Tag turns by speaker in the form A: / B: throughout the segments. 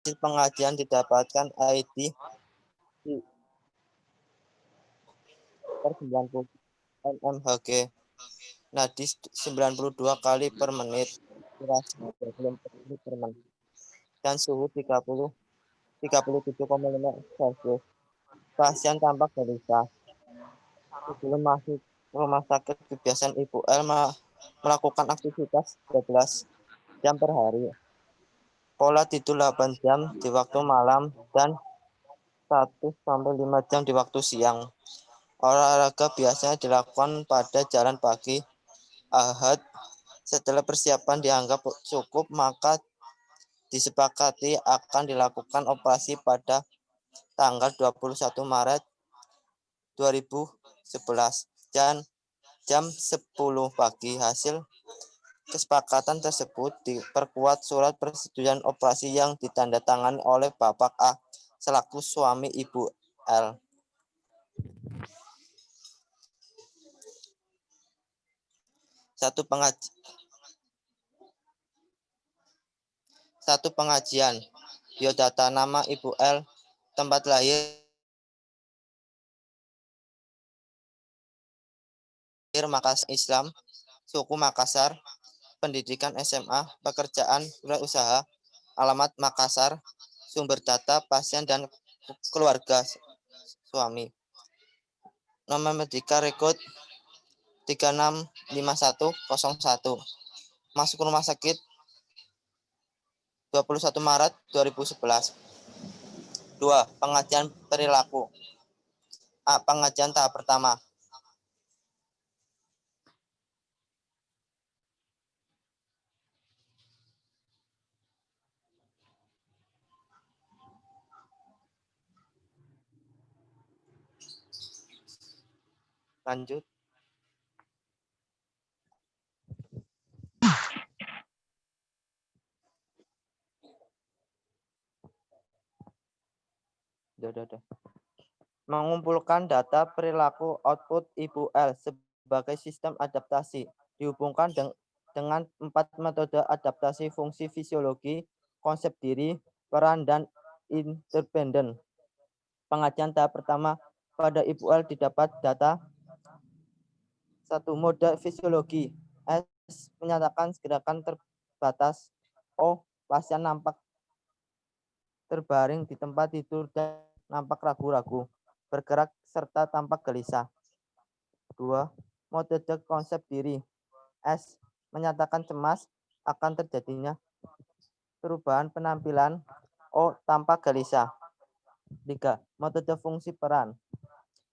A: Hasil pengajian didapatkan ID per 90 mmHg. Nadis 92 kali per menit. Durasi 24 kali per menit. Dan suhu 37,5 Celcius. Pasien tampak gelisah. Sebelum masuk rumah sakit, kebiasaan Ibu L melakukan aktivitas 12 jam per hari. Pola tidur 8 jam di waktu malam dan 1-5 jam di waktu siang. Olahraga biasanya dilakukan pada jalan pagi Ahad. Setelah persiapan dianggap cukup, maka disepakati akan dilakukan operasi pada tanggal 21 Maret 2011 dan jam 10 pagi. Hasil kesepakatan tersebut diperkuat surat persetujuan operasi yang ditandatangani oleh Bapak A selaku suami Ibu L. Satu pengajian. Biodata: nama Ibu L, tempat lahir Makassar, Islam, suku Makassar, pendidikan SMA, pekerjaan usaha, alamat Makassar, sumber data pasien dan keluarga suami. Nomor medika rekod 365101. Masuk rumah sakit 21 Maret 2011. 2. Pengajian perilaku. A. Pengajian tahap pertama. Lanjut. Udah. Mengumpulkan data perilaku output Ibu L sebagai sistem adaptasi. Dihubungkan dengan 4 metode adaptasi fungsi fisiologi, konsep diri, peran, dan independen. Pengajian tahap pertama pada Ibu L didapat data 1. Mode fisiologi. S. Menyatakan gerakan terbatas. O. Pasien nampak terbaring di tempat tidur dan nampak ragu-ragu, bergerak, serta tampak gelisah. 2. Metode konsep diri. S. Menyatakan cemas akan terjadinya perubahan penampilan. O. Tampak gelisah. 3. Metode fungsi peran.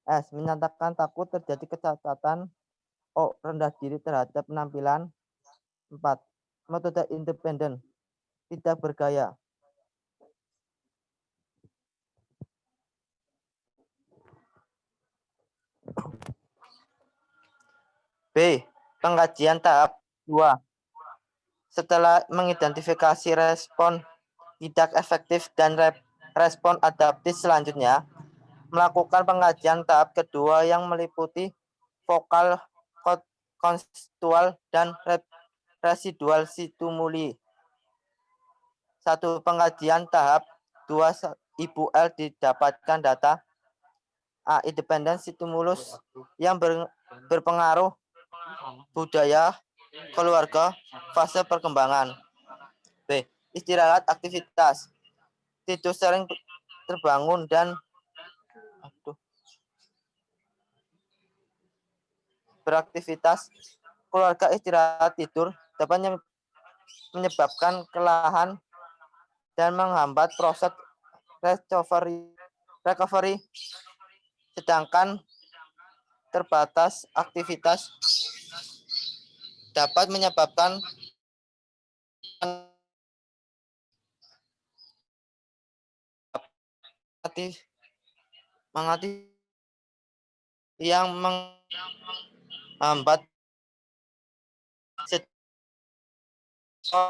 A: S. Menyatakan takut terjadi kecacatan. O. Rendah diri terhadap penampilan. 4. Metode independen. Tidak bergaya. B. Pengajian tahap 2. Setelah mengidentifikasi respon tidak efektif dan respon adaptif selanjutnya, melakukan pengajian tahap kedua yang meliputi vokal, kontekstual, dan residual stimuli. 1. Pengajian tahap 2 Ibu L didapatkan data A. Independen stimulus yang berpengaruh budaya, keluarga, fase perkembangan. B. Istirahat aktivitas. Tidur sering terbangun dan beraktivitas. Keluarga istirahat tidur dapat menyebabkan kelelahan dan menghambat proses recovery. Sedangkan terbatas aktivitas dapat menyebabkan yang menghambat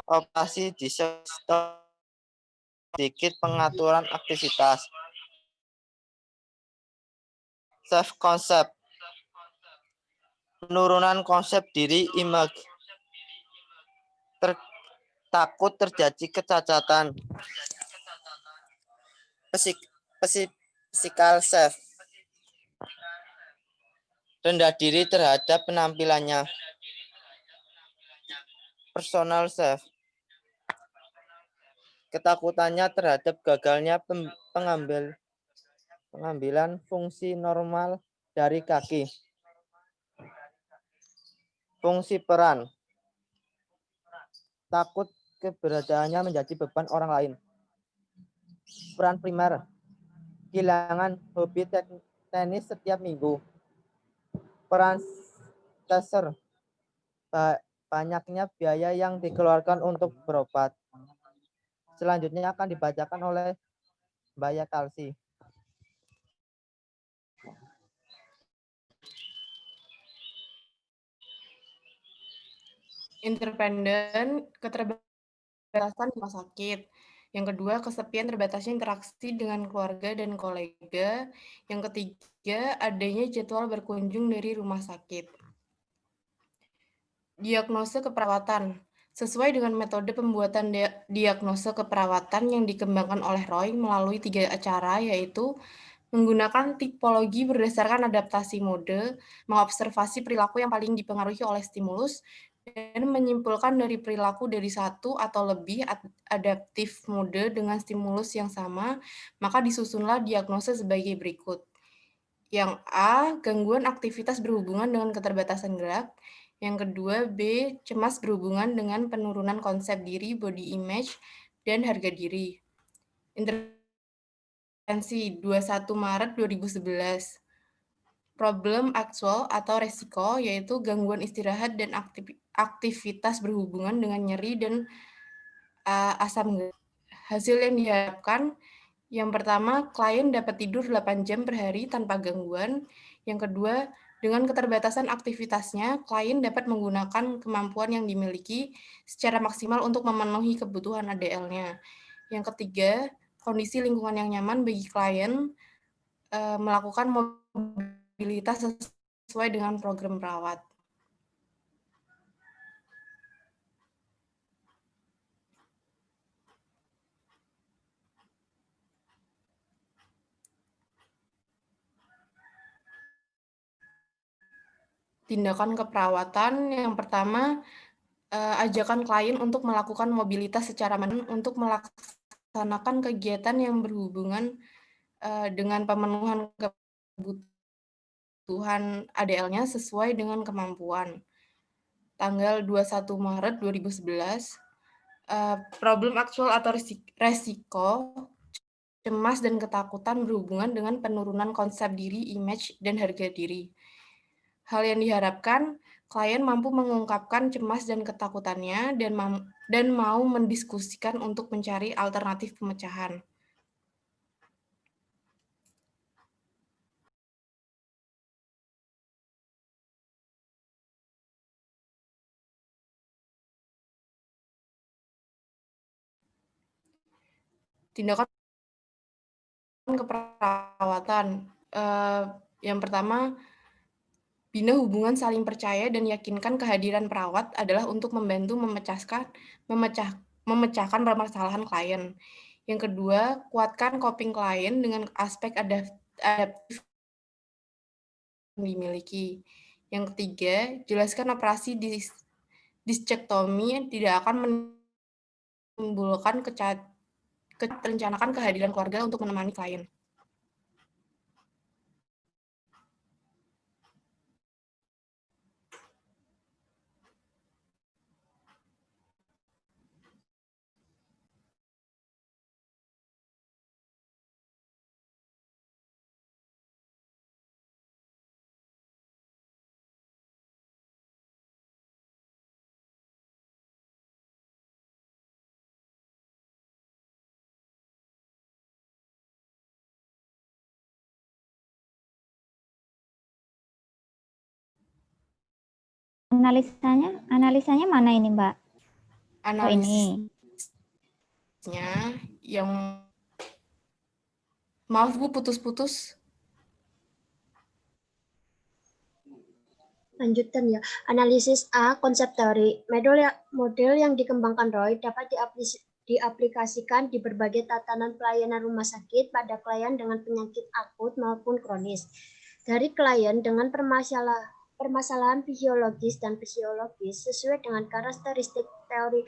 A: operasi di sedikit pengaturan aktivitas. Self concept. Penurunan konsep diri, image. Takut terjadi kecacatan. Physical self, rendah diri terhadap penampilannya. Personal self, ketakutannya terhadap gagalnya pengambilan fungsi normal dari kaki. Fungsi peran, takut keberadaannya menjadi beban orang lain. Peran primer, kehilangan hobi tenis setiap minggu. Peran teaser, banyaknya biaya yang dikeluarkan untuk berobat. Selanjutnya akan dibacakan oleh Mbak Yatalsi.
B: Independen, keterbatasan rumah sakit. Yang kedua, kesepian terbatasnya interaksi dengan keluarga dan kolega. Yang ketiga, adanya jadwal berkunjung dari rumah sakit. Diagnosa keperawatan. Sesuai dengan metode pembuatan diagnosa keperawatan yang dikembangkan oleh Roy melalui 3 cara, yaitu menggunakan tipologi berdasarkan adaptasi mode, mengobservasi perilaku yang paling dipengaruhi oleh stimulus, dan menyimpulkan dari perilaku dari satu atau lebih adaptif mode dengan stimulus yang sama, maka disusunlah diagnosa sebagai berikut. Yang A, gangguan aktivitas berhubungan dengan keterbatasan gerak. Yang kedua, B, cemas berhubungan dengan penurunan konsep diri, body image, dan harga diri. Intervensi 21 Maret 2011. Problem aktual atau resiko, yaitu gangguan istirahat dan aktivitas berhubungan dengan nyeri dan asam garam. Hasil yang diharapkan, yang pertama, klien dapat tidur 8 jam per hari tanpa gangguan. Yang kedua, dengan keterbatasan aktivitasnya, klien dapat menggunakan kemampuan yang dimiliki secara maksimal untuk memenuhi kebutuhan ADL-nya. Yang ketiga, kondisi lingkungan yang nyaman bagi klien melakukan mobilitas sesuai dengan program perawat. Tindakan keperawatan yang pertama, ajakan klien untuk melakukan mobilitas secara mandiri untuk melaksanakan kegiatan yang berhubungan dengan pemenuhan kebutuhan ADL-nya sesuai dengan kemampuan. Tanggal 21 Maret 2011, problem aktual atau resiko, cemas dan ketakutan berhubungan dengan penurunan konsep diri, image, dan harga diri. Hal yang diharapkan, klien mampu mengungkapkan cemas dan ketakutannya dan mau mendiskusikan untuk mencari alternatif pemecahan. Tindakan keperawatan. Yang pertama, bina hubungan saling percaya dan yakinkan kehadiran perawat adalah untuk membantu memecahkan permasalahan klien. Yang kedua, kuatkan coping klien dengan aspek adaptif yang dimiliki. Yang ketiga, jelaskan operasi diskektomi tidak akan menimbulkan rencanakan kehadiran keluarga untuk menemani klien.
C: Analisanya mana ini, Mbak?
B: Analisnya yang maaf Bu, putus-putus.
D: Lanjutkan ya. Analisis A, konsep teori. Model yang dikembangkan Roy dapat diaplikasikan di berbagai tatanan pelayanan rumah sakit pada klien dengan penyakit akut maupun kronis. Dari klien dengan permasalahan fisiologis dan fisiologis sesuai dengan karakteristik teori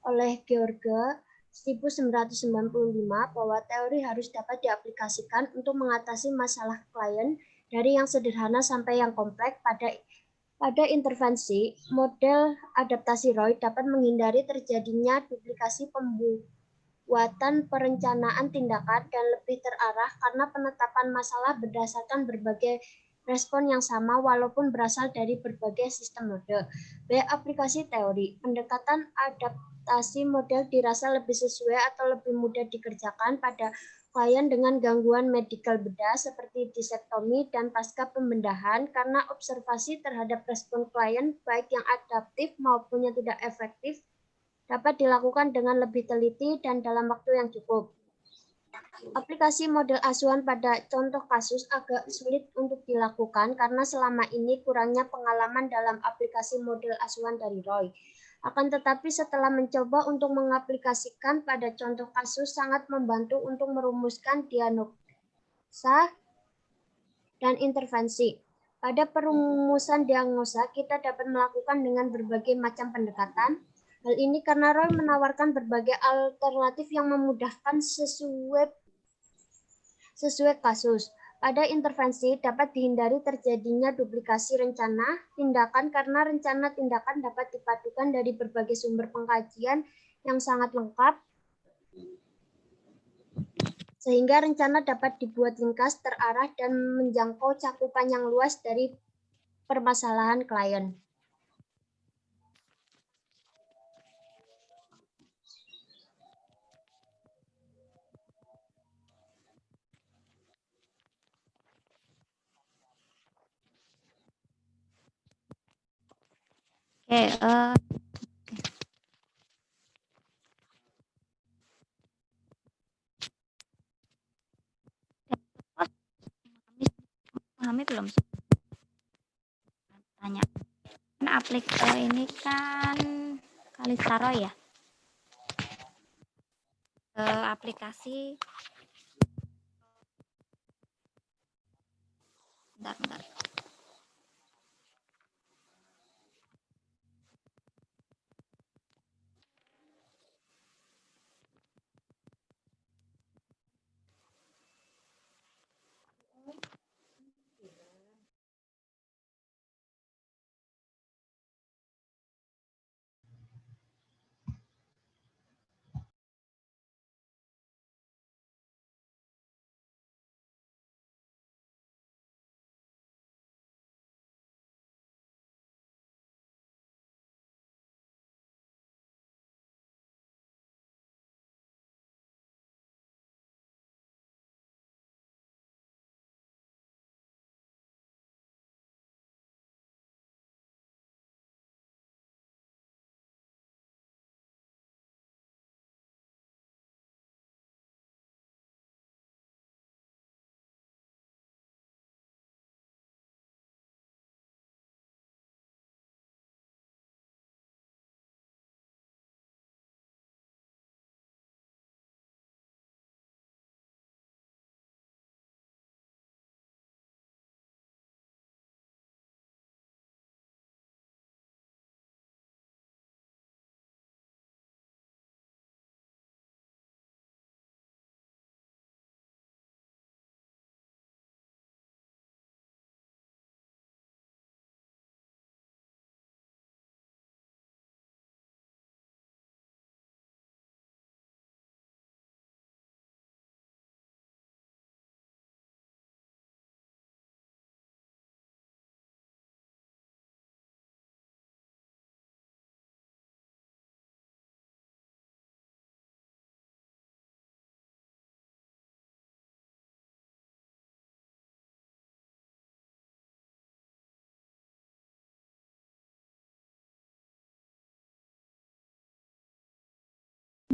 D: oleh George 1995 bahwa teori harus dapat diaplikasikan untuk mengatasi masalah klien dari yang sederhana sampai yang kompleks. Pada intervensi, model adaptasi Roy dapat menghindari terjadinya duplikasi pembuatan perencanaan tindakan dan lebih terarah karena penetapan masalah berdasarkan berbagai respon yang sama walaupun berasal dari berbagai sistem mode. B. Aplikasi teori. Pendekatan adaptasi model dirasa lebih sesuai atau lebih mudah dikerjakan pada klien dengan gangguan medikal bedah seperti disektomi dan pasca pembedahan karena observasi terhadap respon klien baik yang adaptif maupun yang tidak efektif dapat dilakukan dengan lebih teliti dan dalam waktu yang cukup. Aplikasi model asuhan pada contoh kasus agak sulit untuk dilakukan karena selama ini kurangnya pengalaman dalam aplikasi model asuhan dari Roy. Akan tetapi setelah mencoba untuk mengaplikasikan pada contoh kasus sangat membantu untuk merumuskan diagnosa dan intervensi. Pada perumusan diagnosa, kita dapat melakukan dengan berbagai macam pendekatan. Hal ini karena Roy menawarkan berbagai alternatif yang memudahkan sesuai kasus. Pada intervensi dapat dihindari terjadinya duplikasi rencana tindakan karena rencana tindakan dapat dipadukan dari berbagai sumber pengkajian yang sangat lengkap sehingga rencana dapat dibuat ringkas, terarah, dan menjangkau cakupan yang luas dari permasalahan klien.
C: Pahami belum? Tanya. Ini kan Kalisaro ya. Aplikasi. Bentar.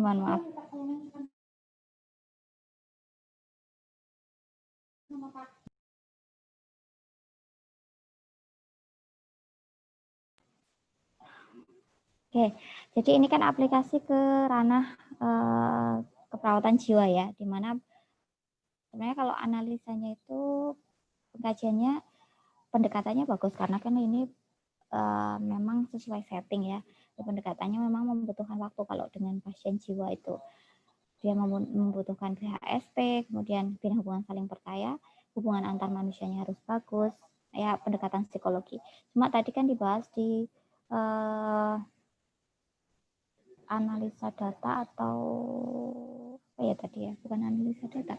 C: Mohon maaf. Oke, jadi ini kan aplikasi ke ranah keperawatan jiwa ya, di mana sebenarnya kalau analisanya itu pengkajiannya, pendekatannya bagus karena kan ini memang sesuai setting ya. Pendekatannya memang membutuhkan waktu kalau dengan pasien jiwa itu. Dia membutuhkan PHSP, kemudian bina hubungan saling percaya, hubungan antar manusianya harus bagus, ya pendekatan psikologi. Cuma tadi kan dibahas di analisa data atau apa ya tadi ya, bukan analisa data,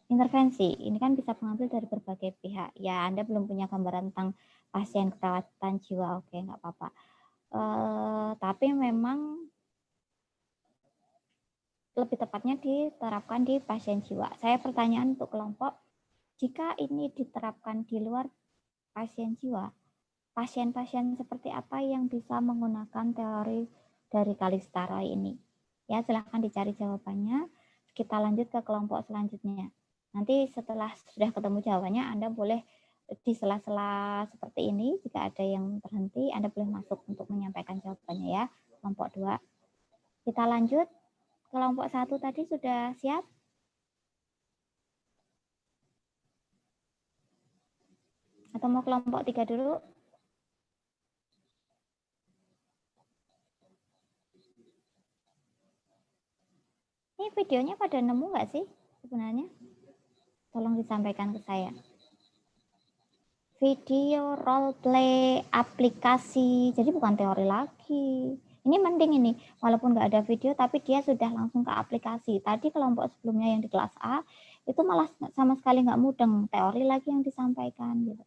C: intervensi. Ini kan bisa mengambil dari berbagai pihak. Ya, Anda belum punya gambaran tentang pasien keperawatan jiwa, oke, nggak apa-apa. Tapi memang lebih tepatnya diterapkan di pasien jiwa. Saya pertanyaan untuk kelompok, jika ini diterapkan di luar pasien jiwa, pasien-pasien seperti apa yang bisa menggunakan teori dari Kalistaroy ini? Ya, silahkan dicari jawabannya. Kita lanjut ke kelompok selanjutnya. Nanti setelah sudah ketemu jawabannya, Anda boleh di sela-sela seperti ini, jika ada yang terhenti, Anda boleh masuk untuk menyampaikan jawabannya ya. Kelompok 2. Kita lanjut. Kelompok 1 tadi sudah siap? Atau mau kelompok 3 dulu? Ini videonya pada nemu nggak sih sebenarnya? Tolong disampaikan ke saya. Video role play aplikasi, jadi bukan teori lagi. Ini mending ini, walaupun nggak ada video, tapi dia sudah langsung ke aplikasi. Tadi kelompok sebelumnya yang di kelas A, itu malah sama sekali nggak mudeng, teori lagi yang disampaikan. Gitu.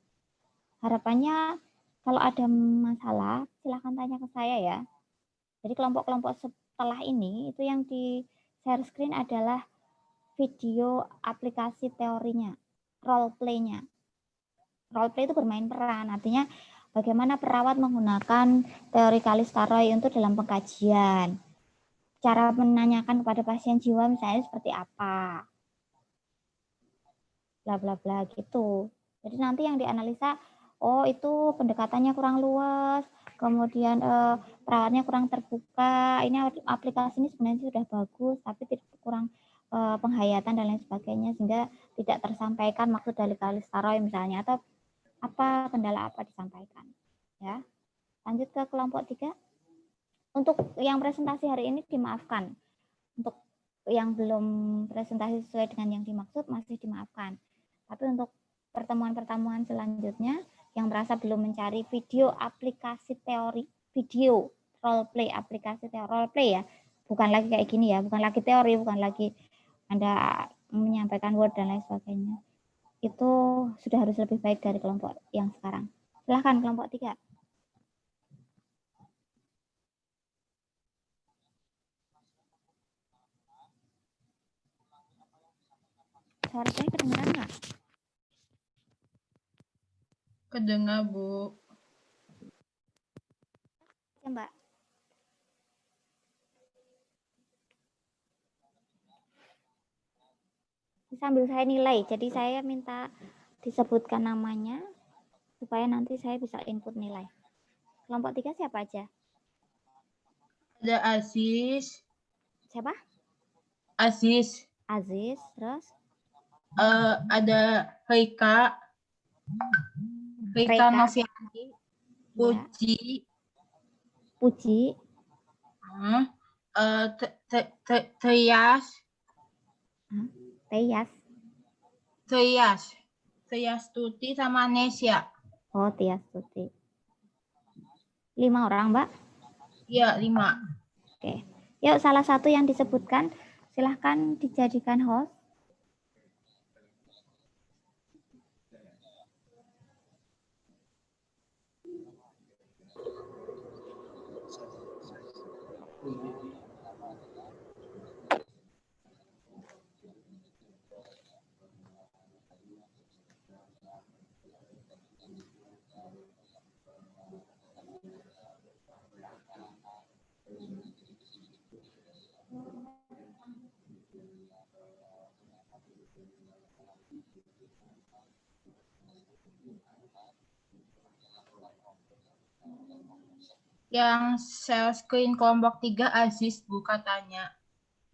C: Harapannya kalau ada masalah, silahkan tanya ke saya ya. Jadi kelompok-kelompok setelah ini, itu yang di share screen adalah video aplikasi teorinya, role play-nya. Role play itu bermain peran, artinya bagaimana perawat menggunakan teori Kalistaroy untuk dalam pengkajian. Cara menanyakan kepada pasien jiwa misalnya seperti apa. Bla bla bla gitu. Jadi nanti yang dianalisa, oh itu pendekatannya kurang luas, kemudian perawatnya kurang terbuka. Ini aplikasi ini sebenarnya sudah bagus, tapi tidak kurang penghayatan dan lain sebagainya sehingga tidak tersampaikan maksud dari Kalistaroy misalnya, atau apa kendala apa disampaikan ya. Lanjut ke kelompok 3. Untuk yang presentasi hari ini dimaafkan, untuk yang belum presentasi sesuai dengan yang dimaksud masih dimaafkan, tapi untuk pertemuan-pertemuan selanjutnya yang merasa belum mencari video aplikasi teori, video role play aplikasi teori role play ya, bukan lagi kayak gini ya, bukan lagi teori, bukan lagi Anda menyampaikan word dan lain sebagainya, itu sudah harus lebih baik dari kelompok yang sekarang. Silahkan kelompok 3. Suara saya kedengeran nggak?
E: Kedengar, Bu.
C: Ya, Mbak. Sambil saya nilai, jadi saya minta disebutkan namanya supaya nanti saya bisa input nilai. Kelompok 3 siapa aja?
E: Ada Aziz.
C: Siapa?
E: Aziz.
C: Aziz, terus?
E: Ada Rika. Rika Noviati. Puji.
C: Puji.
E: Tias.
C: Tias.
E: Tias Tuti sama Nesya.
C: Oh, Tias Tuti. 5 orang, Mbak?
E: Iya, 5.
C: Oke. Yuk, salah satu yang disebutkan, silahkan dijadikan host.
E: Yang share screen kelompok 3 Aziz, Bu, katanya.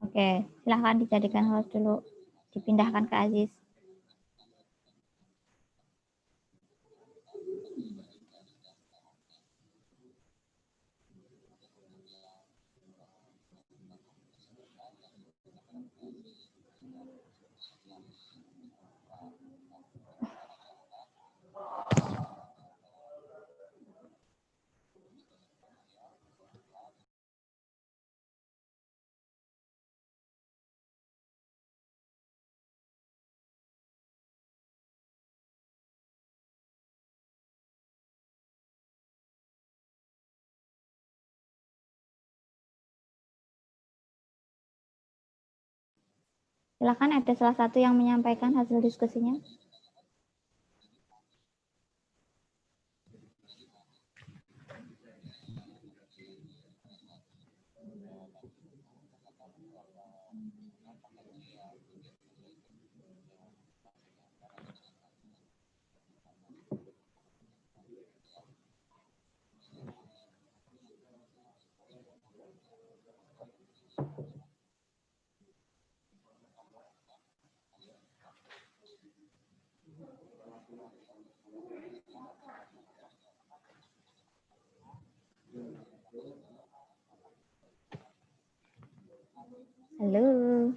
C: Oke, silahkan dijadikan host dulu. Dipindahkan ke Aziz. Silakan, ada salah satu yang menyampaikan hasil diskusinya. Halo.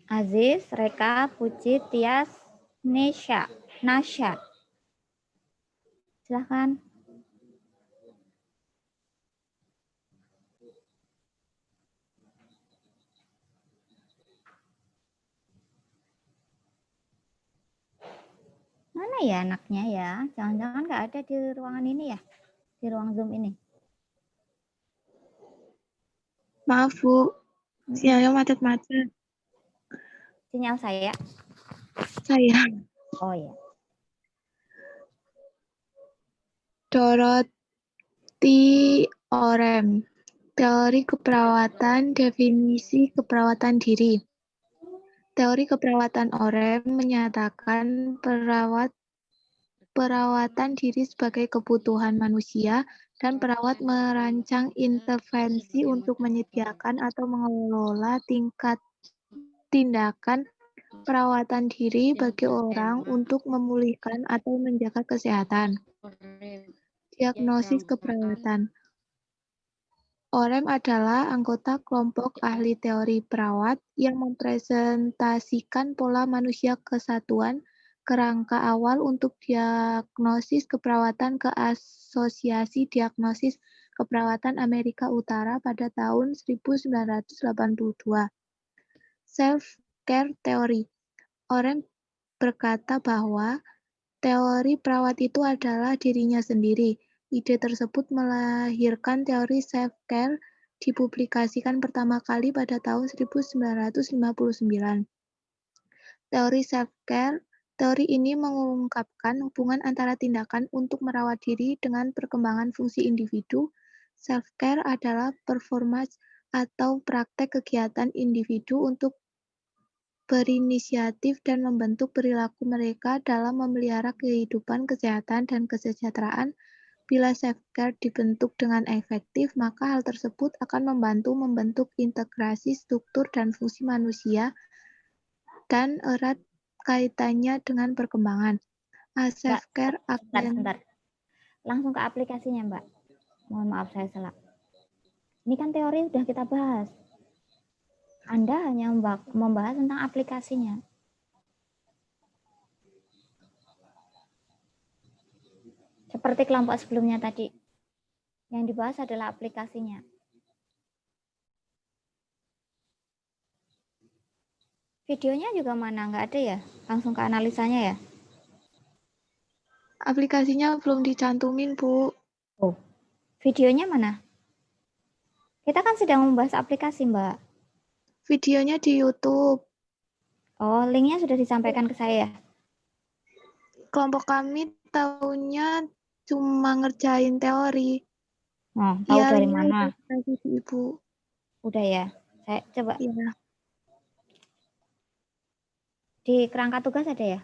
C: Aziz, Reka, Puji, Tias, Nasya. Silahkan. Mana ya anaknya ya? Jangan-jangan nggak ada di ruangan ini ya? Di ruang Zoom ini.
F: Maaf, Bu. Sinyalnya macet-macet.
C: Sinyal saya.
F: Saya.
C: Oh ya.
F: Dorothy Orem. Teori keperawatan, definisi keperawatan diri. Teori keperawatan Orem menyatakan perawatan diri sebagai kebutuhan manusia dan perawat merancang intervensi untuk menyediakan atau mengelola tindakan perawatan diri bagi orang untuk memulihkan atau menjaga kesehatan. Diagnosis keperawatan. Orem adalah anggota kelompok ahli teori perawat yang mempresentasikan pola manusia kesatuan kerangka awal untuk diagnosis keperawatan ke Asosiasi Diagnosis Keperawatan Amerika Utara pada tahun 1982. Self-care theory. Orem berkata bahwa teori perawat itu adalah dirinya sendiri. Ide tersebut melahirkan teori self-care, dipublikasikan pertama kali pada tahun 1959. Teori self-care, teori ini mengungkapkan hubungan antara tindakan untuk merawat diri dengan perkembangan fungsi individu. Self-care adalah performance atau praktek kegiatan individu untuk berinisiatif dan membentuk perilaku mereka dalam memelihara kehidupan, kesehatan, dan kesejahteraan. Bila self-care dibentuk dengan efektif, maka hal tersebut akan membantu membentuk integrasi struktur dan fungsi manusia dan erat kaitannya dengan perkembangan. Self-care
C: Sebentar. Langsung ke aplikasinya, Mbak. Mohon maaf saya salah. Ini kan teori sudah kita bahas. Anda hanya membahas tentang aplikasinya. Seperti kelompok sebelumnya tadi. Yang dibahas adalah aplikasinya. Videonya juga mana? Nggak ada ya? Langsung ke analisanya ya?
F: Aplikasinya belum dicantumin, Bu.
C: Oh, videonya mana? Kita kan sedang membahas aplikasi, Mbak.
F: Videonya di YouTube.
C: Oh, linknya sudah disampaikan ke saya.
F: Kelompok kami tahunya cuma ngerjain teori.
C: Oh, tahu
F: Ya,
C: dari mana?
F: Ibu.
C: Udah ya. Saya coba.
F: Iya.
C: Di kerangka tugas ada ya?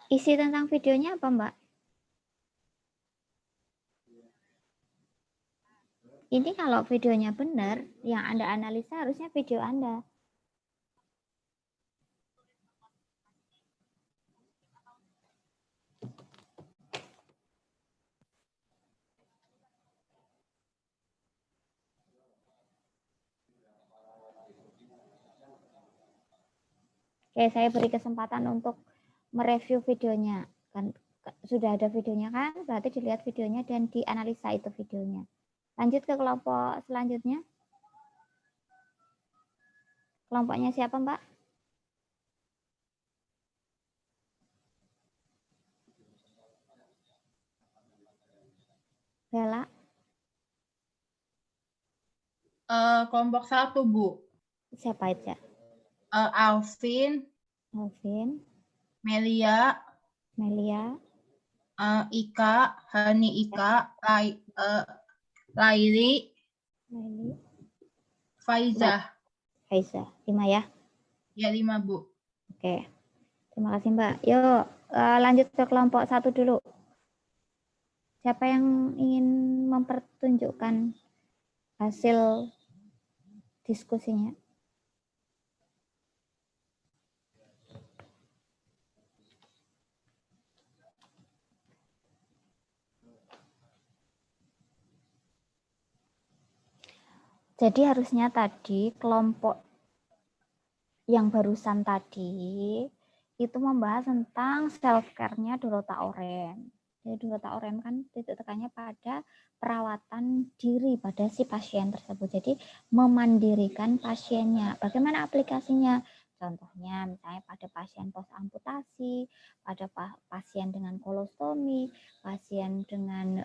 C: Isi tentang videonya apa, Mbak? Ini kalau videonya benar, yang Anda analisa harusnya video Anda. Oke, saya beri kesempatan untuk mereview videonya. Kan sudah ada videonya kan? Berarti dilihat videonya dan dianalisa itu videonya. Lanjut ke kelompok selanjutnya. Kelompoknya siapa, Mbak? Bella,
E: Kelompok 1, Bu.
C: siapa aja?
E: Alvin,
C: Alvin,
E: Melia,
C: Melia,
E: Ika, Hani Ika, Laili,
C: Laili,
E: Faizah.
C: Faiza. 5 ya.
E: Ya, 5, Bu.
C: Oke. Terima kasih, Mbak. Yuk, lanjut ke kelompok 1 dulu. Siapa yang ingin mempertunjukkan hasil diskusinya? Jadi harusnya tadi kelompok yang barusan tadi itu membahas tentang self-care-nya Dorota Oren. Jadi Dorota Oren kan titik tekannya pada perawatan diri pada si pasien tersebut. Jadi memandirikan pasiennya. Bagaimana aplikasinya? Contohnya misalnya pada pasien post amputasi, pada pasien dengan kolostomi, pasien dengan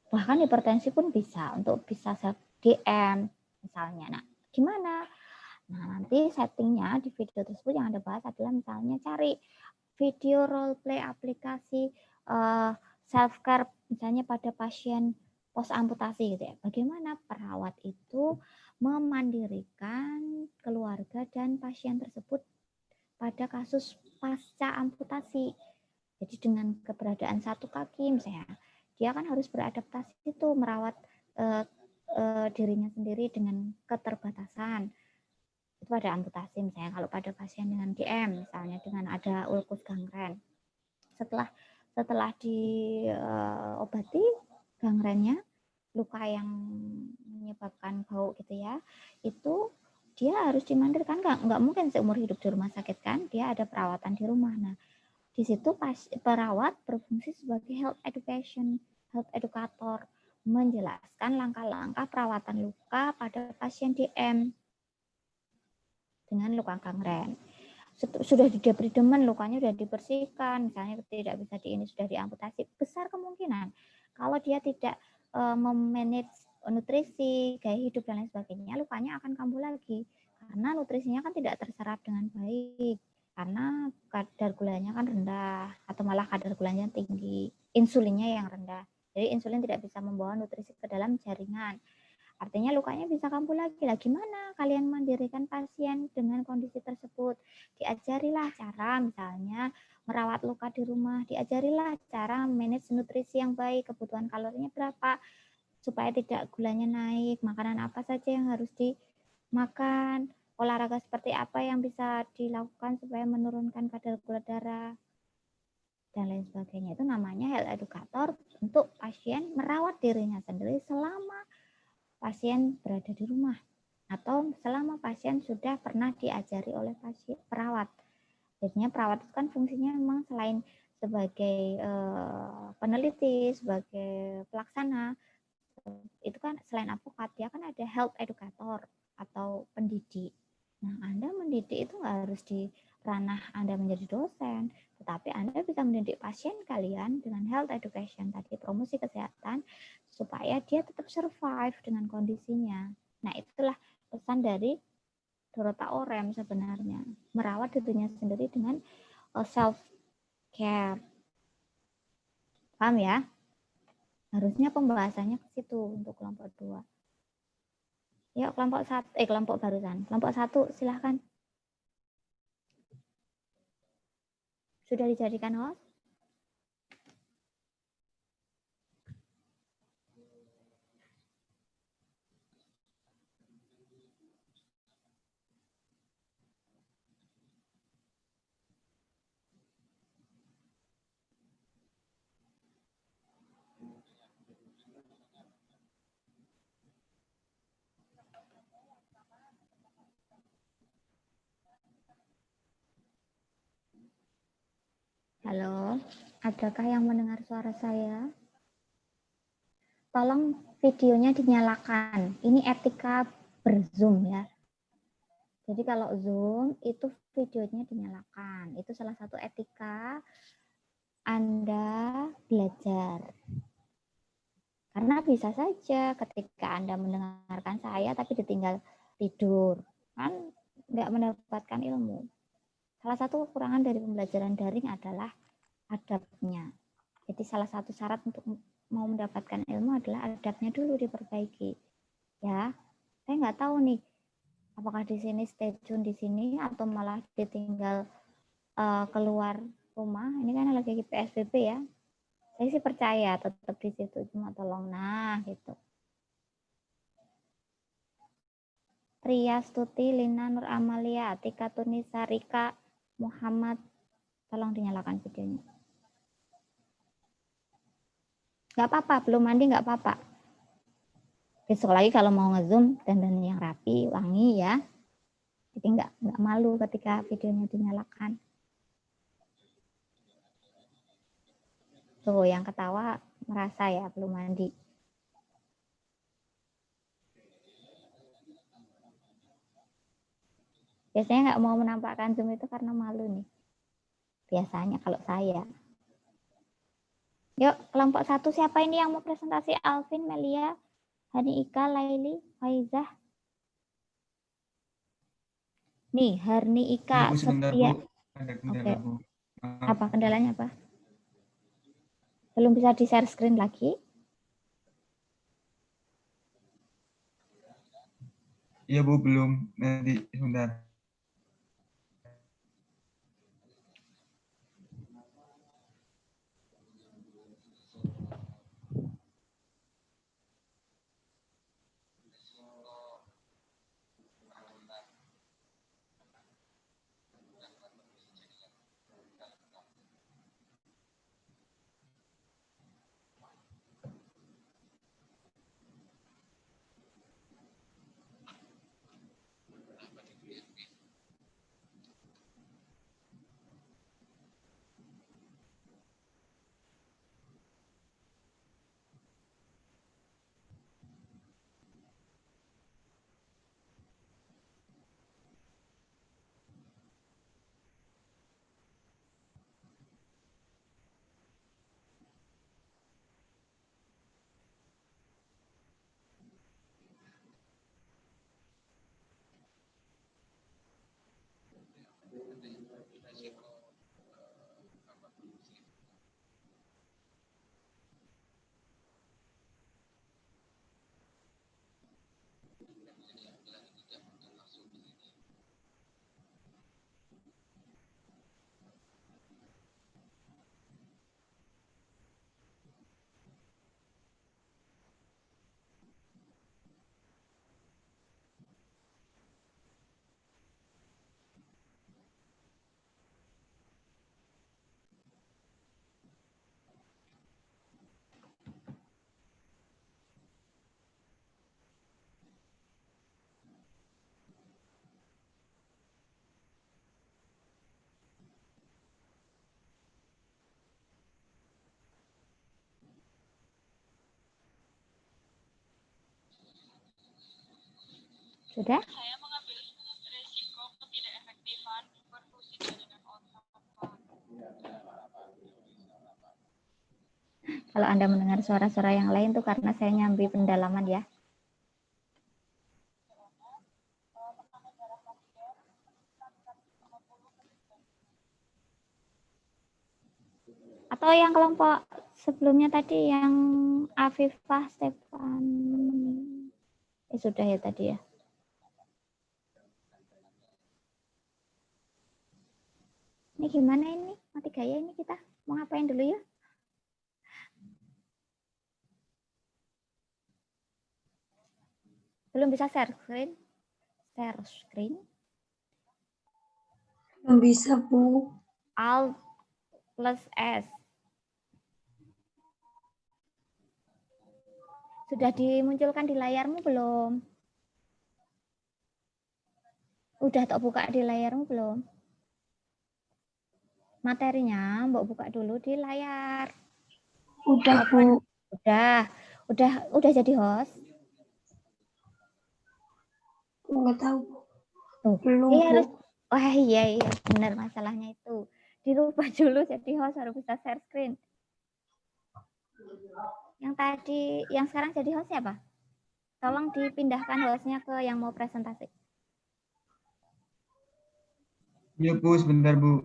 C: bahkan hipertensi pun bisa untuk bisa DM misalnya. Nah, gimana? Nah, nanti settingnya di video tersebut yang Anda bahas adalah misalnya cari video role play aplikasi self care misalnya pada pasien post amputasi gitu ya. Bagaimana perawat itu memandirikan keluarga dan pasien tersebut pada kasus pasca amputasi. Jadi dengan keberadaan satu kaki misalnya, dia kan harus beradaptasi itu merawat dirinya sendiri dengan keterbatasan. Itu pada amputasi misalnya, kalau pada pasien dengan DM misalnya dengan ada ulkus gangren. Setelah diobati gangrennya, luka yang menyebabkan bau gitu ya, itu dia harus dimandirkan, nggak mungkin seumur hidup di rumah sakit kan, dia ada perawatan di rumah. Nah, di situ perawat berfungsi sebagai health educator, menjelaskan langkah-langkah perawatan luka pada pasien DM dengan luka gangren. Sudah diberi demen, lukanya sudah dibersihkan, misalnya tidak bisa sudah diamputasi, besar kemungkinan kalau dia tidak memanage nutrisi, gaya hidup dan lain sebagainya, lukanya akan kambuh lagi karena nutrisinya kan tidak terserap dengan baik, karena kadar gulanya kan rendah atau malah kadar gulanya tinggi, insulinnya yang rendah. Jadi insulin tidak bisa membawa nutrisi ke dalam jaringan. Artinya lukanya bisa kambuh lagi. Lah gimana kalian mandirikan pasien dengan kondisi tersebut? Diajarilah cara misalnya merawat luka di rumah, diajarilah cara manage nutrisi yang baik, kebutuhan kalorinya berapa, supaya tidak gulanya naik, makanan apa saja yang harus dimakan, olahraga seperti apa yang bisa dilakukan supaya menurunkan kadar gula darah, dan lain sebagainya. Itu namanya health educator untuk pasien merawat dirinya sendiri selama pasien berada di rumah atau selama pasien sudah pernah diajari oleh perawat. Jadinya perawat itu kan fungsinya memang selain sebagai peneliti, sebagai pelaksana, itu kan selain advokat, dia kan ada health educator atau pendidik. Nah, Anda mendidik itu nggak harus di ranah Anda menjadi dosen, tetapi Anda bisa mendidik pasien kalian dengan health education tadi, promosi kesehatan, supaya dia tetap survive dengan kondisinya. Nah, itulah pesan dari Dorota Oren sebenarnya, merawat dirinya sendiri dengan self care. Paham ya? Harusnya pembahasannya ke situ untuk kelompok 2. Ya, kelompok barusan. Kelompok 1, silahkan. Sudah dijadikan host? Halo, adakah yang mendengar suara saya? Tolong videonya dinyalakan. Ini etika berzoom ya. Jadi kalau Zoom itu videonya dinyalakan. Itu salah satu etika Anda belajar. Karena bisa saja ketika Anda mendengarkan saya tapi ditinggal tidur, kan nggak mendapatkan ilmu. Salah satu kekurangan dari pembelajaran daring adalah adabnya. Jadi salah satu syarat untuk mau mendapatkan ilmu adalah adabnya dulu diperbaiki. Ya, saya nggak tahu nih, apakah di sini stay tune di sini atau malah ditinggal keluar rumah. Ini kan lagi PSBB ya. Saya sih percaya tetap di situ, cuma tolong gitu. Tria Stuti, Lina Nur Amalia, Tika Tunisa, Rika, Muhammad, tolong dinyalakan videonya. Nggak apa-apa, belum mandi nggak apa-apa. Besok lagi kalau mau nge-zoom dan yang rapi, wangi ya. Jadi nggak malu ketika videonya dinyalakan. Tuh, yang ketawa merasa ya belum mandi. Biasanya nggak mau menampakkan Zoom itu karena malu nih. Biasanya kalau saya. Yuk, kelompok 1 siapa ini yang mau presentasi? Alvin, Melia, Hani Ika, Laili, Faizah. Nih, Harni Ika,
G: Bu, sebentar,
C: Setia.
G: Bu. Ada kendala,
C: Oke.
G: Bu. Maaf.
C: Apa kendalanya apa? Belum bisa di-share screen lagi?
G: Iya, Bu, belum. Nanti sebentar.
C: Sudah?
H: Saya mengambil resiko ketidakefektifan berfungsi jaringan otak.
C: Kalau Anda mendengar suara-suara yang lain tuh karena saya nyambi pendalaman ya. Atau yang kelompok sebelumnya tadi yang Afifah, Stefan. Sudah ya tadi ya. Ini gimana ini? Mati gak Belum bisa share screen? Share screen?
D: Belum bisa, Bu.
C: Alt plus S. Sudah dimunculkan di layarmu belum? Udah tak buka di layarmu belum? Materinya Mbok buka dulu di layar.
D: Udah, Bu.
C: Udah jadi host?
D: Enggak tahu.
C: Tuh,
D: Belum,
C: dia
D: Bu.
C: harus iya benar masalahnya itu. Dirubah dulu jadi host baru bisa share screen. Yang tadi, yang sekarang jadi host siapa? Tolong dipindahkan hostnya ke yang mau presentasi.
G: Iya Bu, sebentar Bu.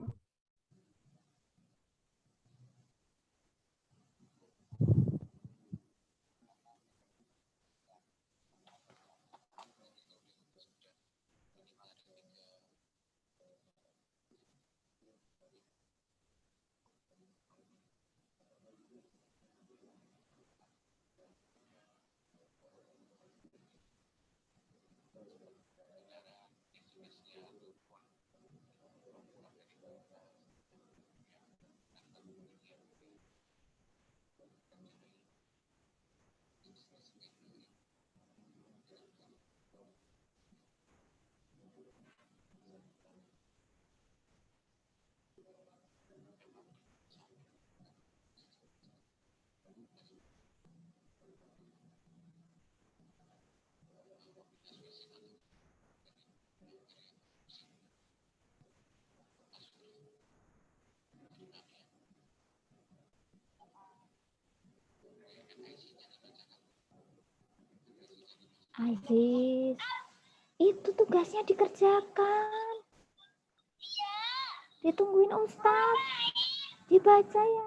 C: Aziz, itu tugasnya dikerjakan. Ditungguin Ustaz. Dibaca ya.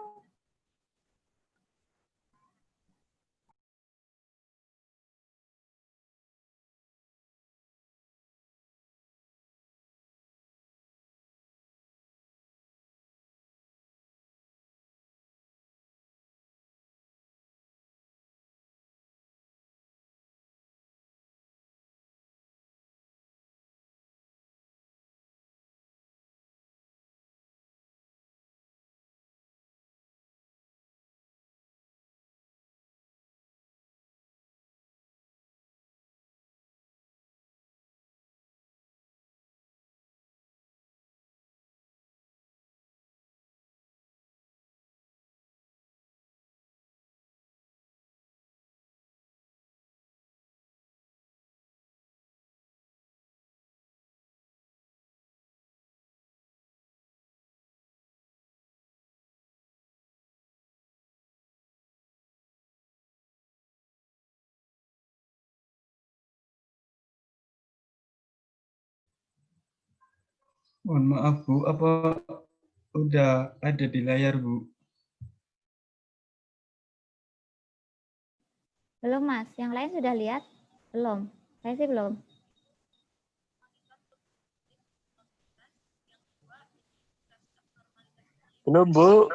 G: Mohon maaf Bu, apa udah ada di layar Bu?
C: Belum Mas, yang lain sudah lihat? Belum, saya sih belum.
I: Belum, Bu.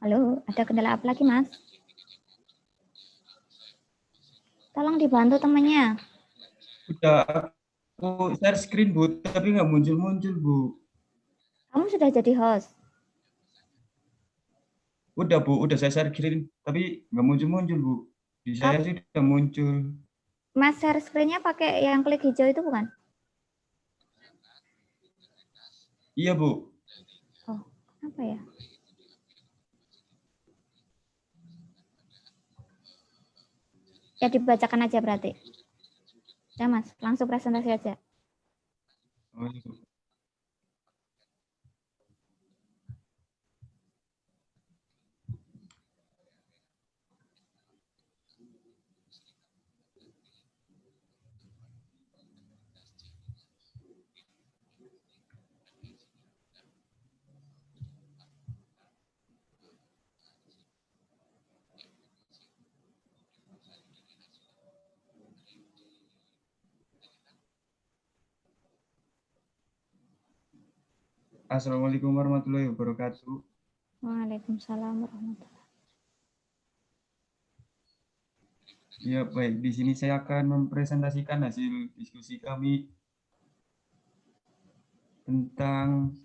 C: Halo, ada kendala apa lagi Mas? Tolong dibantu temannya.
G: Udah aku share screen Bu, tapi nggak muncul-muncul Bu.
C: Kamu sudah jadi host?
G: Udah Bu, udah saya share screen, tapi nggak muncul-muncul Bu. Di saya sih udah muncul.
C: Mas share screen-nya pakai yang klik hijau itu bukan?
G: Iya, Bu.
C: Oh, apa ya? Ya dibacakan aja berarti. Ya Mas, langsung presentasi aja.
G: Oh, iya, Bu. Assalamualaikum warahmatullahi wabarakatuh.
C: Waalaikumsalam warahmatullahi.
G: Ya, baik. Di sini saya akan mempresentasikan hasil diskusi kami tentang